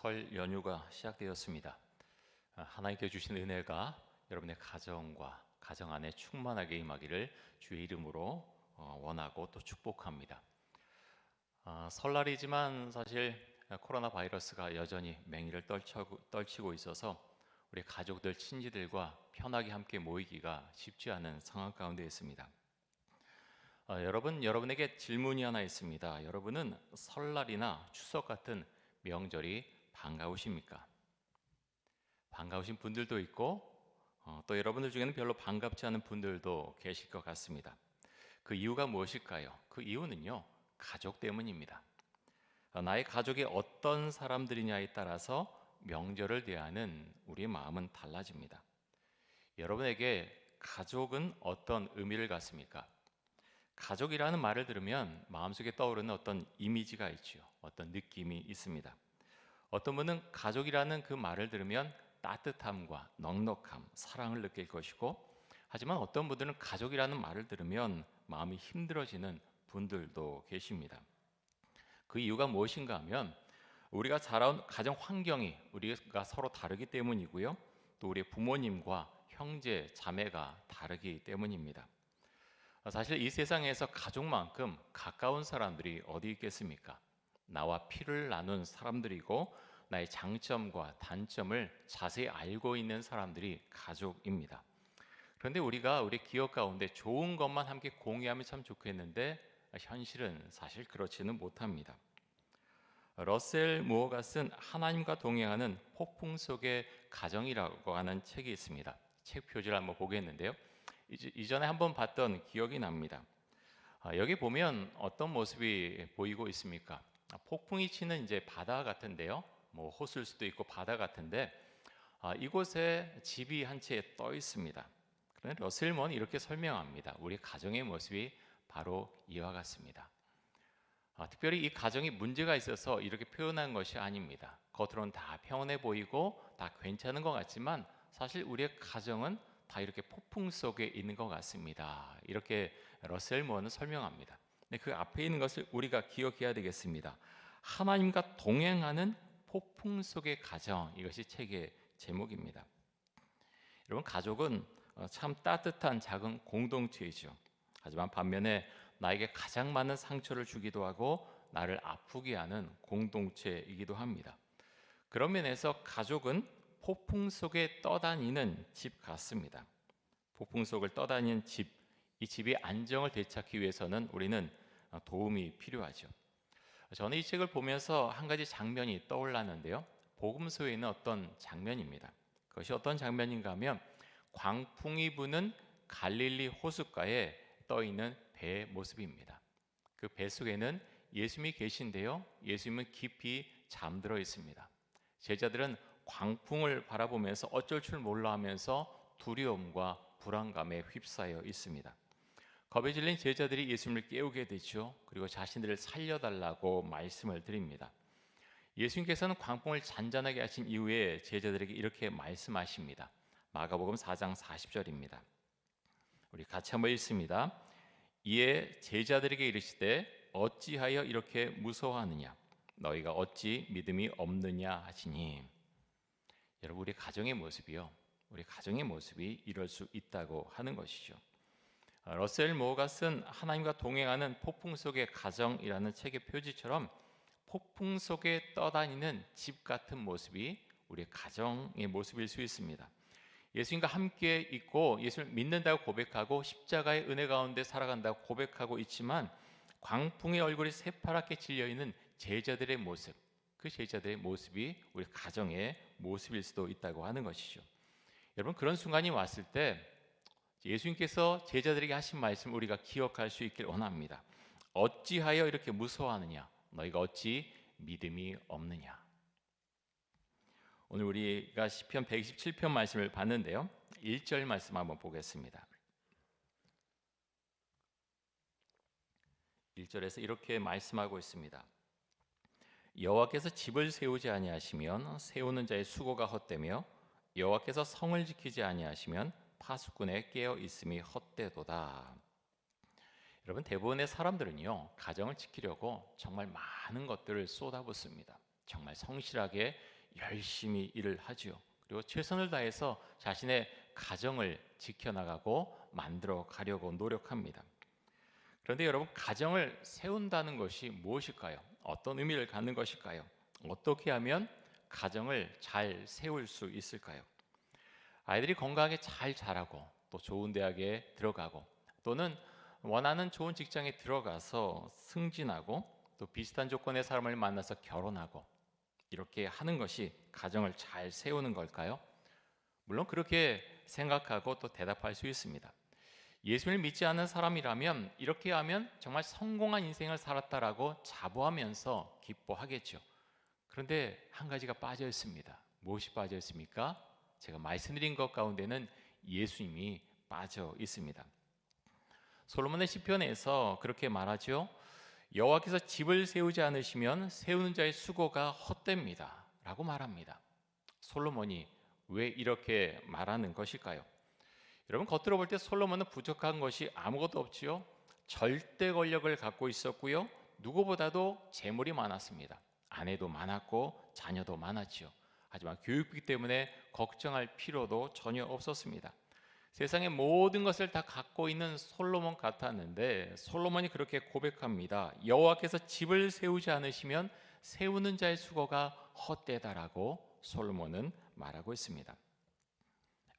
설 연휴가 시작되었습니다. 하나님께 주신 은혜가 여러분의 가정과 가정 안에 충만하게 임하기를 주의 이름으로 원하고 또 축복합니다. 설날이지만 사실 코로나 바이러스가 여전히 맹위를 떨치고 있어서 우리 가족들, 친지들과 편하게 함께 모이기가 쉽지 않은 상황 가운데 있습니다. 여러분에게 질문이 하나 있습니다. 여러분은 설날이나 추석 같은 명절이 반가우십니까? 반가우신 분들도 있고 또 여러분들 중에는 별로 반갑지 않은 분들도 계실 것 같습니다. 그 이유가 무엇일까요? 그 이유는요, 가족 때문입니다. 나의 가족이 어떤 사람들이냐에 따라서 명절을 대하는 우리의 마음은 달라집니다. 여러분에게 가족은 어떤 의미를 갖습니까? 가족이라는 말을 들으면 마음속에 떠오르는 어떤 이미지가 있죠. 어떤 느낌이 있습니다. 어떤 분은 가족이라는 그 말을 들으면 따뜻함과 넉넉함, 사랑을 느낄 것이고, 하지만 어떤 분들은 가족이라는 말을 들으면 마음이 힘들어지는 분들도 계십니다. 그 이유가 무엇인가 하면 우리가 자라온 가정 환경이 우리가 서로 다르기 때문이고요. 또 우리 부모님과 형제, 자매가 다르기 때문입니다. 사실 이 세상에서 가족만큼 가까운 사람들이 어디 있겠습니까? 나와 피를 나눈 사람들이고 나의 장점과 단점을 자세히 알고 있는 사람들이 가족입니다. 그런데 우리가 우리 기억 가운데 좋은 것만 함께 공유하면 참 좋겠는데 현실은 사실 그렇지는 못합니다. 러셀 무어가 쓴 하나님과 동행하는 폭풍 속의 가정이라고 하는 책이 있습니다. 책 표지를 한번 보겠는데요. 이전에 한번 봤던 기억이 납니다. 여기 보면 어떤 모습이 보이고 있습니까? 폭풍이 치는 이제 바다 같은데요. 뭐 호수일 수도 있고 바다 같은데 이곳에 집이 한 채 떠 있습니다. 그런데 러셀 무어는 이렇게 설명합니다. 우리 가정의 모습이 바로 이와 같습니다. 특별히 이 가정이 문제가 있어서 이렇게 표현한 것이 아닙니다. 겉으로는 다 평온해 보이고 다 괜찮은 것 같지만 사실 우리의 가정은 다 이렇게 폭풍 속에 있는 것 같습니다. 이렇게 러셀 무어는 설명합니다. 그 앞에 있는 것을 우리가 기억해야 되겠습니다. 하나님과 동행하는 폭풍 속의 가정, 이것이 책의 제목입니다. 여러분, 가족은 참 따뜻한 작은 공동체이죠. 하지만 반면에 나에게 가장 많은 상처를 주기도 하고 나를 아프게 하는 공동체이기도 합니다. 그런 면에서 가족은 폭풍 속에 떠다니는 집 같습니다. 폭풍 속을 떠다니는 집, 이 집의 안정을 되찾기 위해서는 우리는 도움이 필요하죠. 저는 이 책을 보면서 한 가지 장면이 떠올랐는데요. 복음서에 있는 어떤 장면입니다. 그것이 어떤 장면인가 하면 광풍이 부는 갈릴리 호숫가에 떠 있는 배의 모습입니다. 그 배 속에는 예수님이 계신데요. 예수님은 깊이 잠들어 있습니다. 제자들은 광풍을 바라보면서 어쩔 줄 몰라 하면서 두려움과 불안감에 휩싸여 있습니다. 겁에 질린 제자들이 예수님을 깨우게 되죠. 그리고 자신들을 살려달라고 말씀을 드립니다. 예수님께서는 광풍을 잔잔하게 하신 이후에 제자들에게 이렇게 말씀하십니다. 마가복음 4장 40절입니다. 우리 같이 한번 읽습니다. 이에 제자들에게 이르시되 어찌하여 이렇게 무서워하느냐? 너희가 어찌 믿음이 없느냐 하시니. 여러분, 우리 가정의 모습이요, 우리 가정의 모습이 이럴 수 있다고 하는 것이죠. 러셀 무어가 쓴 하나님과 동행하는 폭풍 속의 가정이라는 책의 표지처럼 폭풍 속에 떠다니는 집 같은 모습이 우리 가정의 모습일 수 있습니다. 예수님과 함께 있고 예수를 믿는다고 고백하고 십자가의 은혜 가운데 살아간다고 고백하고 있지만 광풍의 얼굴이 새파랗게 질려있는 제자들의 모습, 그 제자들의 모습이 우리 가정의 모습일 수도 있다고 하는 것이죠. 여러분, 그런 순간이 왔을 때 예수님께서 제자들에게 하신 말씀 우리가 기억할 수 있길 원합니다. 어찌하여 이렇게 무서워하느냐? 너희가 어찌 믿음이 없느냐? 오늘 우리가 시편 127편 말씀을 봤는데요. 1절 말씀 한번 보겠습니다. 1절에서 이렇게 말씀하고 있습니다. 여호와께서 집을 세우지 아니하시면 세우는 자의 수고가 헛되며 여호와께서 성을 지키지 아니하시면 파수꾼의 깨어 있음이 헛되도다. 여러분, 대부분의 사람들은요, 가정을 지키려고 정말 많은 것들을 쏟아붓습니다. 정말 성실하게 열심히 일을 하지요. 그리고 최선을 다해서 자신의 가정을 지켜나가고 만들어 가려고 노력합니다. 그런데 여러분, 가정을 세운다는 것이 무엇일까요? 어떤 의미를 갖는 것일까요? 어떻게 하면 가정을 잘 세울 수 있을까요? 아이들이 건강하게 잘 자라고 또 좋은 대학에 들어가고 또는 원하는 좋은 직장에 들어가서 승진하고 또 비슷한 조건의 사람을 만나서 결혼하고 이렇게 하는 것이 가정을 잘 세우는 걸까요? 물론 그렇게 생각하고 또 대답할 수 있습니다. 예수를 믿지 않는 사람이라면 이렇게 하면 정말 성공한 인생을 살았다라고 자부하면서 기뻐하겠죠. 그런데 한 가지가 빠져 있습니다. 무엇이 빠져 있습니까? 제가 말씀드린 것 가운데는 예수님이 빠져 있습니다. 솔로몬의 시편에서 그렇게 말하죠. 여호와께서 집을 세우지 않으시면 세우는 자의 수고가 헛됩니다 라고 말합니다. 솔로몬이 왜 이렇게 말하는 것일까요? 여러분, 겉으로 볼 때 솔로몬은 부족한 것이 아무것도 없지요. 절대 권력을 갖고 있었고요. 누구보다도 재물이 많았습니다. 아내도 많았고 자녀도 많았지요. 하지만 교육비 때문에 걱정할 필요도 전혀 없었습니다. 세상의 모든 것을 다 갖고 있는 솔로몬 같았는데 솔로몬이 그렇게 고백합니다. 여호와께서 집을 세우지 않으시면 세우는 자의 수고가 헛되다라고 솔로몬은 말하고 있습니다.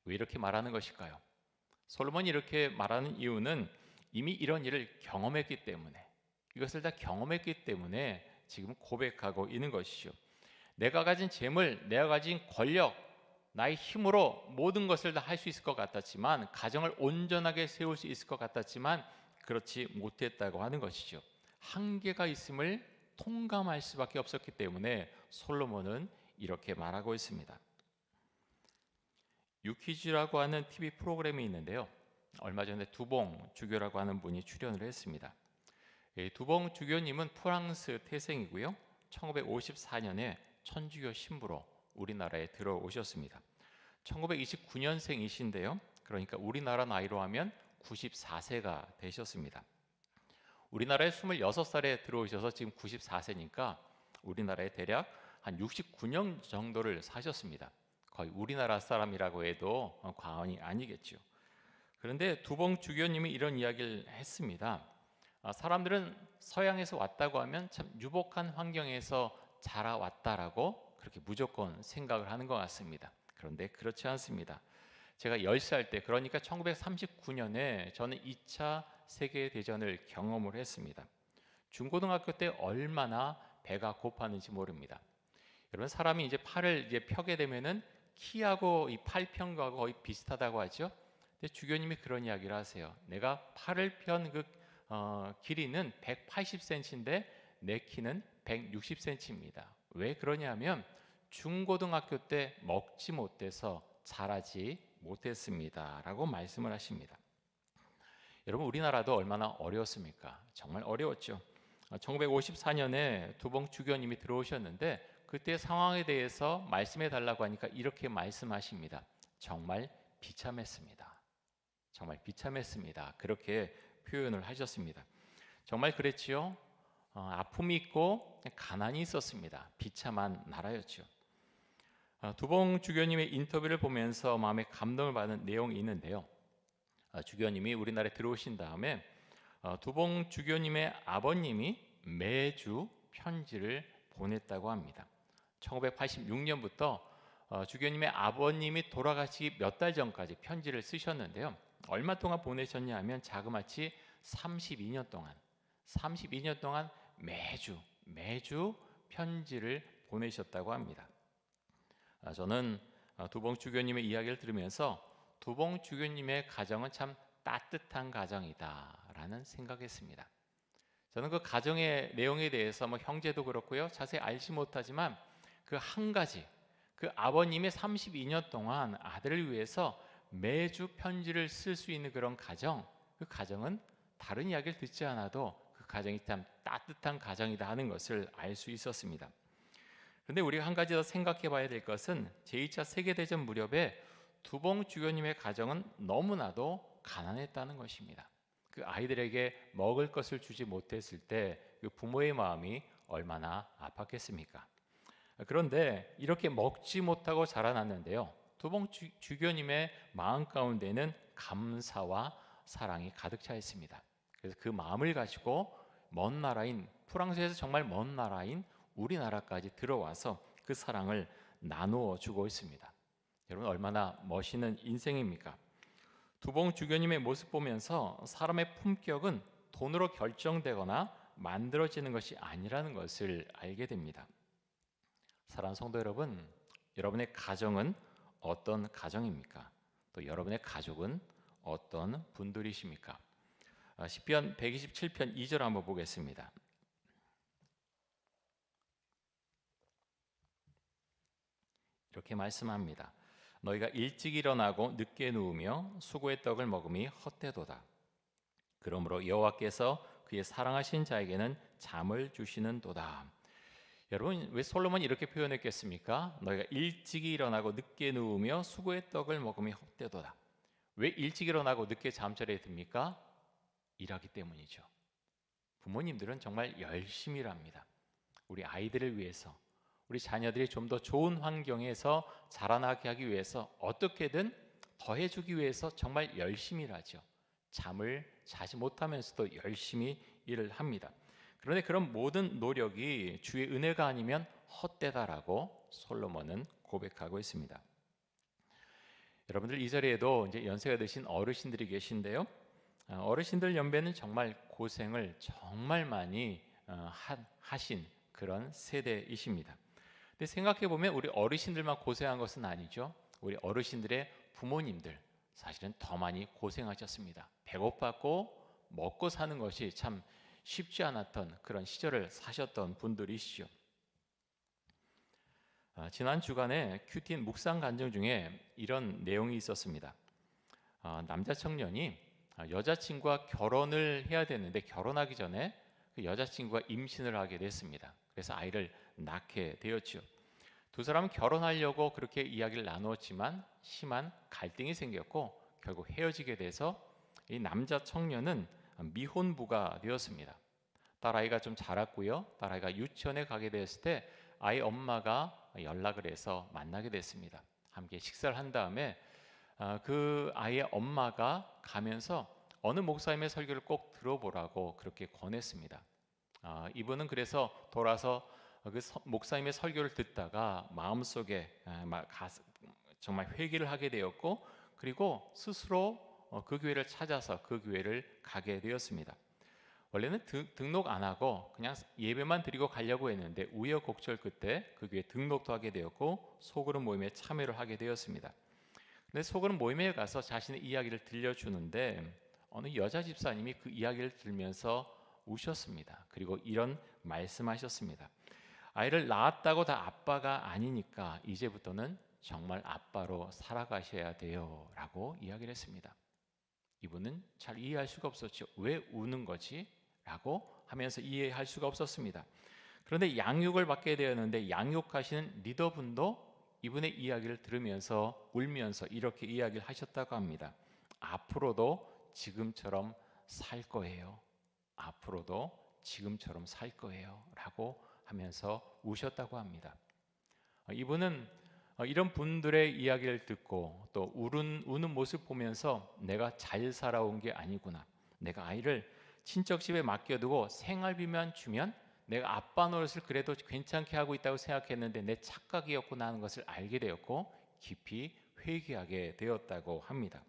왜 이렇게 말하는 것일까요? 솔로몬이 이렇게 말하는 이유는 이미 이런 일을 경험했기 때문에, 이것을 다 경험했기 때문에 지금 고백하고 있는 것이죠. 내가 가진 재물, 내가 가진 권력, 나의 힘으로 모든 것을 다 할 수 있을 것 같았지만, 가정을 온전하게 세울 수 있을 것 같았지만 그렇지 못했다고 하는 것이죠. 한계가 있음을 통감할 수밖에 없었기 때문에 솔로몬은 이렇게 말하고 있습니다. 유퀴즈라고 하는 TV 프로그램이 있는데요. 얼마 전에 두봉 주교라고 하는 분이 출연을 했습니다. 두봉 주교님은 프랑스 태생이고요. 1954년에 천주교 신부로 우리나라에 들어오셨습니다. 1929년생이신데요. 그러니까 우리나라 나이로 하면 94세가 되셨습니다. 우리나라에 26살에 들어오셔서 지금 94세니까 우리나라에 대략 한 69년 정도를 사셨습니다. 거의 우리나라 사람이라고 해도 과언이 아니겠죠. 그런데 두봉 주교님이 이런 이야기를 했습니다. 사람들은 서양에서 왔다고 하면 참 유복한 환경에서 자라왔다라고 그렇게 무조건 생각을 하는 것 같습니다. 그런데 그렇지 않습니다. 제가 10살 때, 그러니까 1939년에 저는 2차 세계대전을 경험을 했습니다. 중고등학교 때 얼마나 배가 고팠는지 모릅니다. 여러분, 사람이 이제 팔을 이제 펴게 되면은 키하고 이 팔평하고 거의 비슷하다고 하죠. 근데 주교님이 그런 이야기를 하세요. 내가 팔을 편 그 길이는 180cm인데 내 키는 160cm입니다. 왜 그러냐면 중고등학교 때 먹지 못해서 자라지 못했습니다 라고 말씀을 하십니다. 여러분, 우리나라도 얼마나 어려웠습니까? 정말 어려웠죠. 1954년에 두봉 주교님이 들어오셨는데 그때 상황에 대해서 말씀해 달라고 하니까 이렇게 말씀하십니다. 정말 비참했습니다. 정말 비참했습니다. 그렇게 표현을 하셨습니다. 정말 그랬지요. 아픔이 있고 가난이 있었습니다. 비참한 나라였죠. 두봉 주교님의 인터뷰를 보면서 마음에 감동을 받은 내용이 있는데요. 주교님이 우리나라에 들어오신 다음에 두봉 주교님의 아버님이 매주 편지를 보냈다고 합니다. 1986년부터 주교님의 아버님이 돌아가시기 몇 달 전까지 편지를 쓰셨는데요. 얼마 동안 보내셨냐 하면 자그마치 32년 동안 매주 편지를 보내셨다고 합니다. 저는 두봉 주교님의 이야기를 들으면서 두봉 주교님의 가정은 참 따뜻한 가정이다라는 생각했습니다. 저는 그 가정의 내용에 대해서 형제도 그렇고요, 자세히 알지 못하지만 그 한 가지, 그 아버님의 32년 동안 아들을 위해서 매주 편지를 쓸 수 있는 그런 가정, 그 가정은 다른 이야기를 듣지 않아도 그 가정이 참 따뜻한 가정이다 하는 것을 알 수 있었습니다. 그런데 우리가 한 가지 더 생각해 봐야 될 것은 제2차 세계대전 무렵에 두봉 주교님의 가정은 너무나도 가난했다는 것입니다. 그 아이들에게 먹을 것을 주지 못했을 때 그 부모의 마음이 얼마나 아팠겠습니까? 그런데 이렇게 먹지 못하고 자라났는데요. 두봉 주교님의 마음 가운데는 감사와 사랑이 가득 차 있습니다. 그래서 그 마음을 가지고 먼 나라인 프랑스에서 정말 먼 나라인 우리나라까지 들어와서 그 사랑을 나누어 주고 있습니다. 여러분 얼마나 멋있는 인생입니까? 두봉 주교님의 모습 보면서 사람의 품격은 돈으로 결정되거나 만들어지는 것이 아니라는 것을 알게 됩니다. 사랑하는 성도 여러분, 여러분의 가정은 어떤 가정입니까? 또 여러분의 가족은 어떤 분들이십니까? 시편 127편 2절 한번 보겠습니다. 이렇게 말씀합니다. 너희가 일찍 일어나고 늦게 누우며 수고의 떡을 먹음이 헛되도다. 그러므로 여호와께서 그의 사랑하신 자에게는 잠을 주시는도다. 여러분 왜 솔로몬이 이렇게 표현했겠습니까? 너희가 일찍 일어나고 늦게 누우며 수고의 떡을 먹음이 헛되도다. 왜 일찍 일어나고 늦게 잠자리에 듭니까? 일하기 때문이죠. 부모님들은 정말 열심히 일합니다. 우리 아이들을 위해서, 우리 자녀들이 좀 더 좋은 환경에서 자라나게 하기 위해서 어떻게든 더해주기 위해서 정말 열심히 일하죠. 잠을 자지 못하면서도 열심히 일을 합니다. 그런데 그런 모든 노력이 주의 은혜가 아니면 헛되다라고 솔로몬은 고백하고 있습니다. 여러분들 이 자리에도 이제 연세가 드신 어르신들이 계신데요. 어르신들 연배는 정말 고생을 정말 많이 하신 그런 세대이십니다. 근데 생각해 보면 우리 어르신들만 고생한 것은 아니죠. 우리 어르신들의 부모님들 사실은 더 많이 고생하셨습니다. 배고팠고 먹고 사는 것이 참 쉽지 않았던 그런 시절을 사셨던 분들이시죠. 지난 주간에 큐틴 묵상 간증 중에 이런 내용이 있었습니다. 남자 청년이 여자친구와 결혼을 해야 되는데 결혼하기 전에 그 여자친구가 임신을 하게 됐습니다. 그래서 아이를 낳게 되었죠. 두 사람은 결혼하려고 그렇게 이야기를 나누었지만 심한 갈등이 생겼고 결국 헤어지게 돼서 이 남자 청년은 미혼부가 되었습니다. 딸아이가 좀 자랐고요. 딸아이가 유치원에 가게 됐을 때 아이 엄마가 연락을 해서 만나게 됐습니다. 함께 식사를 한 다음에 그 아이의 엄마가 가면서 어느 목사님의 설교를 꼭 들어보라고 그렇게 권했습니다. 이분은 그래서 돌아서 그 목사님의 설교를 듣다가 마음속에 정말 회개를 하게 되었고 그리고 스스로 그 교회를 찾아서 그 교회를 가게 되었습니다. 원래는 등록 안 하고 그냥 예배만 드리고 가려고 했는데 우여곡절 끝에 그 교회에 등록도 하게 되었고 소그룹 모임에 참여를 하게 되었습니다. 근데 소그룹 모임에 가서 자신의 이야기를 들려주는데 어느 여자 집사님이 그 이야기를 들으면서 우셨습니다. 그리고 이런 말씀하셨습니다. 아이를 낳았다고 다 아빠가 아니니까 이제부터는 정말 아빠로 살아가셔야 돼요 라고 이야기를 했습니다. 이분은 잘 이해할 수가 없었죠. 왜 우는 거지? 라고 하면서 이해할 수가 없었습니다. 그런데 양육을 받게 되었는데 양육하시는 리더분도 이분의 이야기를 들으면서 울면서 이렇게 이야기를 하셨다고 합니다. 앞으로도 지금처럼 살 거예요. 앞으로도 지금처럼 살 거예요 라고 하면서 우셨다고 합니다. 이분은 이런 분들의 이야기를 듣고 또 우는 모습 보면서 내가 잘 살아온 게 아니구나. 내가 아이를 친척 집에 맡겨두고 생활비만 주면 내가 아빠 노릇을 그래도 괜찮게 하고 있다고 생각했는데 내 착각이었구나 하는 것을 알게 되었고 깊이 회개하게 되었다고 합니다.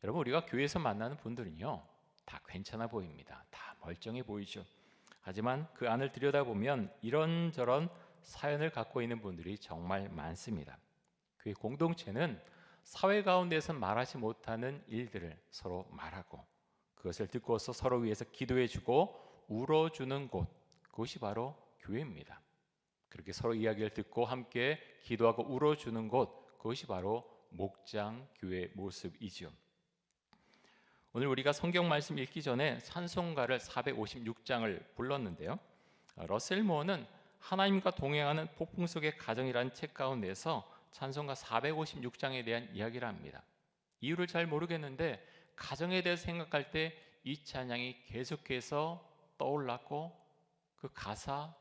여러분 우리가 교회에서 만나는 분들은요 다 괜찮아 보입니다. 다 멀쩡해 보이죠. 하지만 그 안을 들여다보면 이런저런 사연을 갖고 있는 분들이 정말 많습니다. 교회 공동체는 사회 가운데서 말하지 못하는 일들을 서로 말하고 그것을 듣고서 서로 위해서 기도해주고 울어주는 곳, 그것이 바로 교회입니다. 그렇게 서로 이야기를 듣고 함께 기도하고 울어주는 곳, 그것이 바로 목장 교회의 모습이지요. 오늘 우리가 성경 말씀 읽기 전에 찬송가를 456장을 불렀는데요. 러셀 모어는 하나님과 동행하는 폭풍 속의 가정이라는 책 가운데서 찬송가 456장에 대한 이야기를 합니다. 이유를 잘 모르겠는데 가정에 대해서 생각할 때 이 찬양이 계속해서 떠올랐고 그 가사,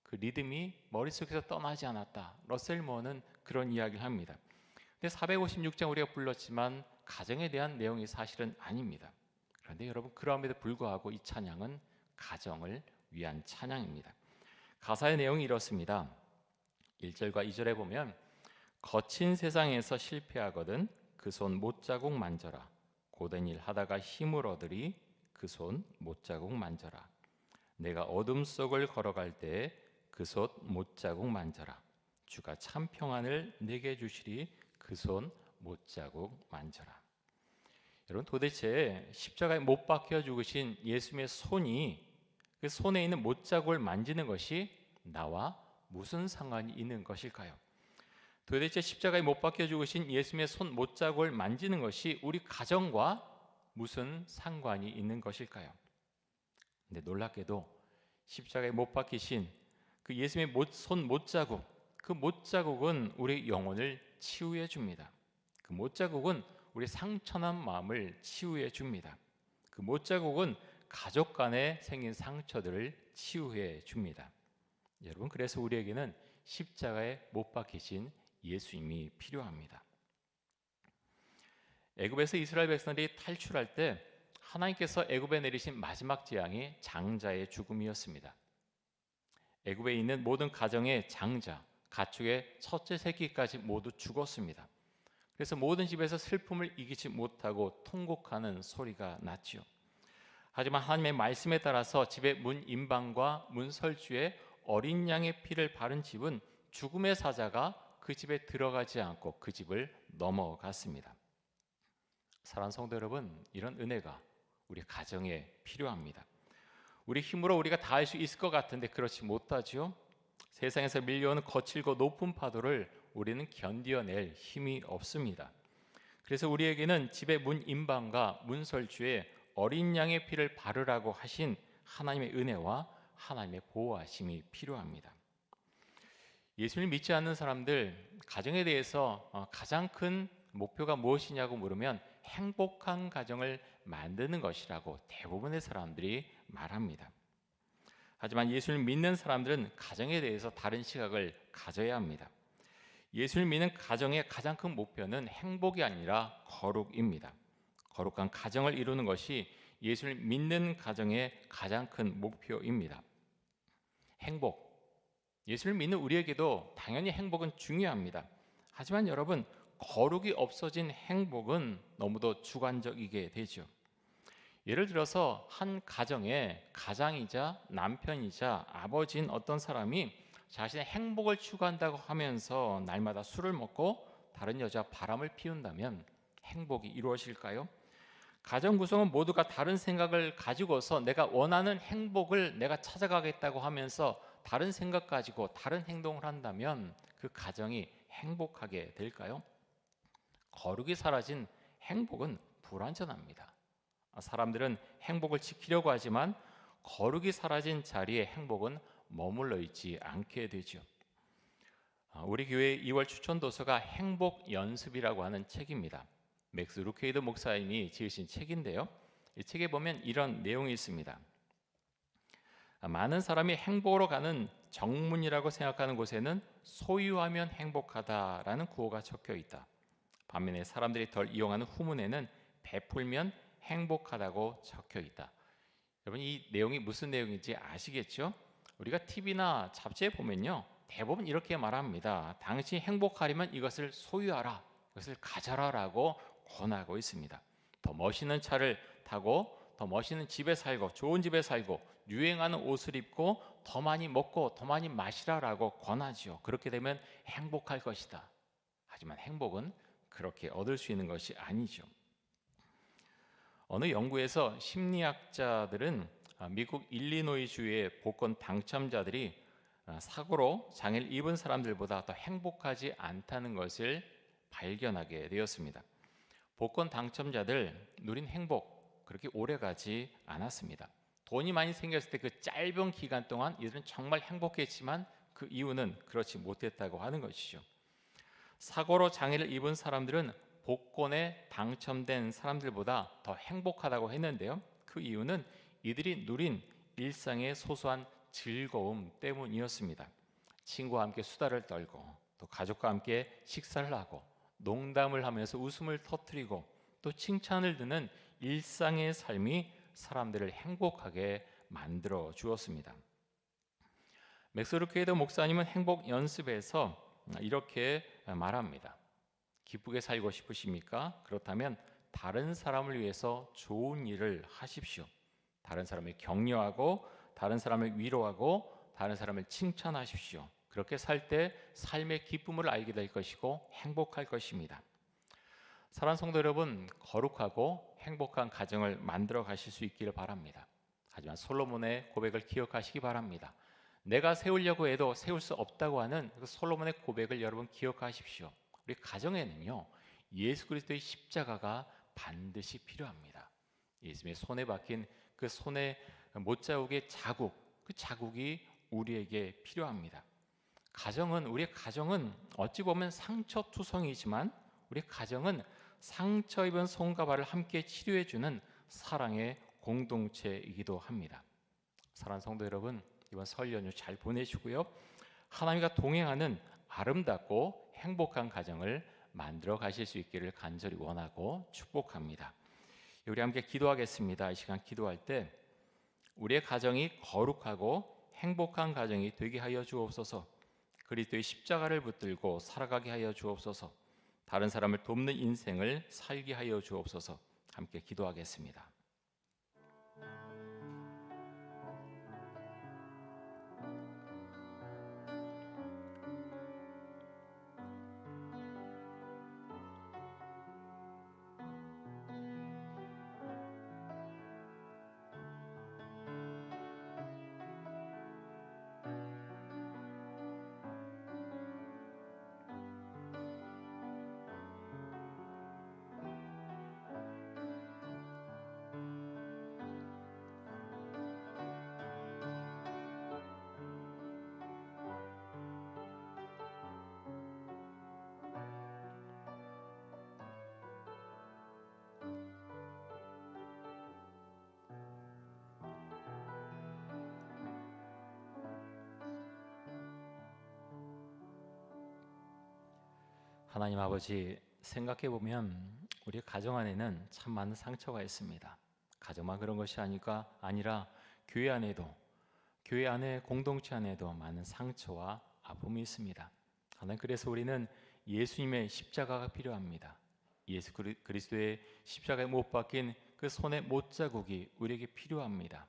그 리듬이 머릿속에서 떠나지 않았다. 러셀 모어는 그런 이야기를 합니다. 근데 456장 우리가 불렀지만 가정에 대한 내용이 사실은 아닙니다. 그런데 여러분, 그럼에도 불구하고 이 찬양은 가정을 위한 찬양입니다. 가사의 내용이 이렇습니다. 1절과 2절에 보면 거친 세상에서 실패하거든 그 손 못자국 만져라. 고된 일 하다가 힘을 얻으리 그 손 못자국 만져라. 내가 어둠 속을 걸어갈 때 그 손 못자국 만져라. 주가 참 평안을 내게 주시리 그 손 못자국 만져라. 여러분, 도대체 십자가에 못 박혀 죽으신 예수님의 손이 그 손에 있는 못자국을 만지는 것이 나와 무슨 상관이 있는 것일까요? 도대체 십자가에 못 박혀 죽으신 예수님의 손 못자국을 만지는 것이 우리 가정과 무슨 상관이 있는 것일까요? 근데 놀랍게도 십자가에 못 박히신 그 예수님의 손 못자국, 그 못자국은 우리 영혼을 치유해 줍니다. 그 못자국은 우리 상처난 마음을 치유해 줍니다. 그 못자국은 가족 간에 생긴 상처들을 치유해 줍니다. 여러분, 그래서 우리에게는 십자가에 못 박히신 예수님이 필요합니다. 애굽에서 이스라엘 백성들이 탈출할 때 하나님께서 애굽에 내리신 마지막 재앙이 장자의 죽음이었습니다. 애굽에 있는 모든 가정의 장자, 가축의 첫째 새끼까지 모두 죽었습니다. 그래서 모든 집에서 슬픔을 이기지 못하고 통곡하는 소리가 났지요. 하지만 하나님의 말씀에 따라서 집의 문 임방과 문 설주에 어린 양의 피를 바른 집은 죽음의 사자가 그 집에 들어가지 않고 그 집을 넘어갔습니다. 사랑하는 성도 여러분, 이런 은혜가 우리 가정에 필요합니다. 우리 힘으로 우리가 다 할 수 있을 것 같은데 그렇지 못하죠. 세상에서 밀려오는 거칠고 높은 파도를 우리는 견뎌낼 힘이 없습니다. 그래서 우리에게는 집의 문 임방과 문 설주에 어린 양의 피를 바르라고 하신 하나님의 은혜와 하나님의 보호하심이 필요합니다. 예수를 믿지 않는 사람들, 가정에 대해서 가장 큰 목표가 무엇이냐고 물으면 행복한 가정을 만드는 것이라고 대부분의 사람들이 말합니다. 하지만 예수를 믿는 사람들은 가정에 대해서 다른 시각을 가져야 합니다. 예수를 믿는 가정의 가장 큰 목표는 행복이 아니라 거룩입니다. 거룩한 가정을 이루는 것이 예수를 믿는 가정의 가장 큰 목표입니다. 행복, 예수를 믿는 우리에게도 당연히 행복은 중요합니다. 하지만 여러분, 거룩이 없어진 행복은 너무도 주관적이게 되죠. 예를 들어서 한 가정의 가장이자 남편이자 아버지인 어떤 사람이 자신의 행복을 추구한다고 하면서 날마다 술을 먹고 다른 여자 바람을 피운다면 행복이 이루어질까요? 가정 구성은 모두가 다른 생각을 가지고서 내가 원하는 행복을 내가 찾아가겠다고 하면서 다른 생각 가지고 다른 행동을 한다면 그 가정이 행복하게 될까요? 거룩이 사라진 행복은 불완전합니다. 사람들은 행복을 지키려고 하지만 거룩이 사라진 자리에 행복은 머물러 있지 않게 되죠. 우리 교회 2월 추천 도서가 행복 연습이라고 하는 책입니다. 맥스 루케이드 목사님이 지으신 책인데요. 이 책에 보면 이런 내용이 있습니다. 많은 사람이 행복으로 가는 정문이라고 생각하는 곳에는 소유하면 행복하다라는 구호가 적혀 있다. 반면에 사람들이 덜 이용하는 후문에는 베풀면 행복하다고 적혀 있다. 여러분, 이 내용이 무슨 내용인지 아시겠죠? 우리가 TV나 잡지에 보면요, 대부분 이렇게 말합니다. 당신이 행복하려면 이것을 소유하라, 이것을 가져라라고 권하고 있습니다. 더 멋있는 차를 타고 더 멋있는 집에 살고 좋은 집에 살고 유행하는 옷을 입고 더 많이 먹고 더 많이 마시라라고 권하지요. 그렇게 되면 행복할 것이다. 하지만 행복은 그렇게 얻을 수 있는 것이 아니죠. 어느 연구에서 심리학자들은 미국 일리노이 주의 복권 당첨자들이 사고로 장애를 입은 사람들보다 더 행복하지 않다는 것을 발견하게 되었습니다. 복권 당첨자들 누린 행복 그렇게 오래가지 않았습니다. 돈이 많이 생겼을 때 그 짧은 기간 동안 이들은 정말 행복했지만 그 이유는 그렇지 못했다고 하는 것이죠. 사고로 장애를 입은 사람들은 복권에 당첨된 사람들보다 더 행복하다고 했는데요. 그 이유는 이들이 누린 일상의 소소한 즐거움 때문이었습니다. 친구와 함께 수다를 떨고 또 가족과 함께 식사를 하고 농담을 하면서 웃음을 터뜨리고 또 칭찬을 듣는 일상의 삶이 사람들을 행복하게 만들어 주었습니다. 맥스루케이더 목사님은 행복 연습에서 이렇게 말합니다. 기쁘게 살고 싶으십니까? 그렇다면 다른 사람을 위해서 좋은 일을 하십시오. 다른 사람을 격려하고 다른 사람을 위로하고 다른 사람을 칭찬하십시오. 그렇게 살 때 삶의 기쁨을 알게 될 것이고 행복할 것입니다. 사랑하는 성도 여러분, 거룩하고 행복한 가정을 만들어 가실 수 있기를 바랍니다. 하지만 솔로몬의 고백을 기억하시기 바랍니다. 내가 세우려고 해도 세울 수 없다고 하는 그 솔로몬의 고백을 여러분 기억하십시오. 우리 가정에는요, 예수 그리스도의 십자가가 반드시 필요합니다. 예수님의 손에 박힌 그 손의 못자국의 자국, 그 자국이 우리에게 필요합니다. 우리의 가정은 어찌 보면 상처투성이지만 우리 가정은 상처 입은 손과 발을 함께 치료해주는 사랑의 공동체이기도 합니다. 사랑하는 성도 여러분, 이번 설 연휴 잘 보내시고요. 하나님과 동행하는 아름답고 행복한 가정을 만들어 가실 수 있기를 간절히 원하고 축복합니다. 우리 함께 기도하겠습니다. 이 시간 기도할 때 우리의 가정이 거룩하고 행복한 가정이 되게 하여 주옵소서. 그리스도의 십자가를 붙들고 살아가게 하여 주옵소서. 다른 사람을 돕는 인생을 살게 하여 주옵소서. 함께 기도하겠습니다. 하나님 아버지, 생각해 보면 우리 가정 안에는 참 많은 상처가 있습니다. 가정만 그런 것이 아니라 교회 안에 공동체 안에도 많은 상처와 아픔이 있습니다. 하나님, 그래서 우리는 예수님의 십자가가 필요합니다. 예수 그리스도의 십자가에 못 박힌 그 손의 못자국이 우리에게 필요합니다.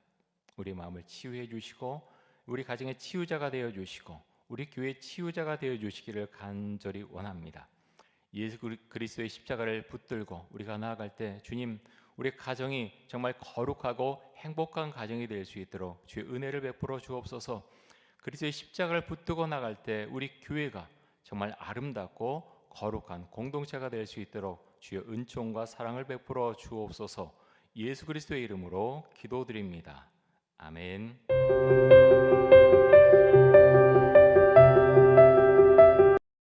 우리 마음을 치유해 주시고 우리 가정의 치유자가 되어 주시고 우리 교회의 치유자가 되어 주시기를 간절히 원합니다. 예수 그리스도의 십자가를 붙들고 우리가 나아갈 때 주님, 우리 가정이 정말 거룩하고 행복한 가정이 될 수 있도록 주의 은혜를 베풀어 주옵소서. 그리스도의 십자가를 붙들고 나갈 때 우리 교회가 정말 아름답고 거룩한 공동체가 될 수 있도록 주의 은총과 사랑을 베풀어 주옵소서. 예수 그리스도의 이름으로 기도드립니다. 아멘.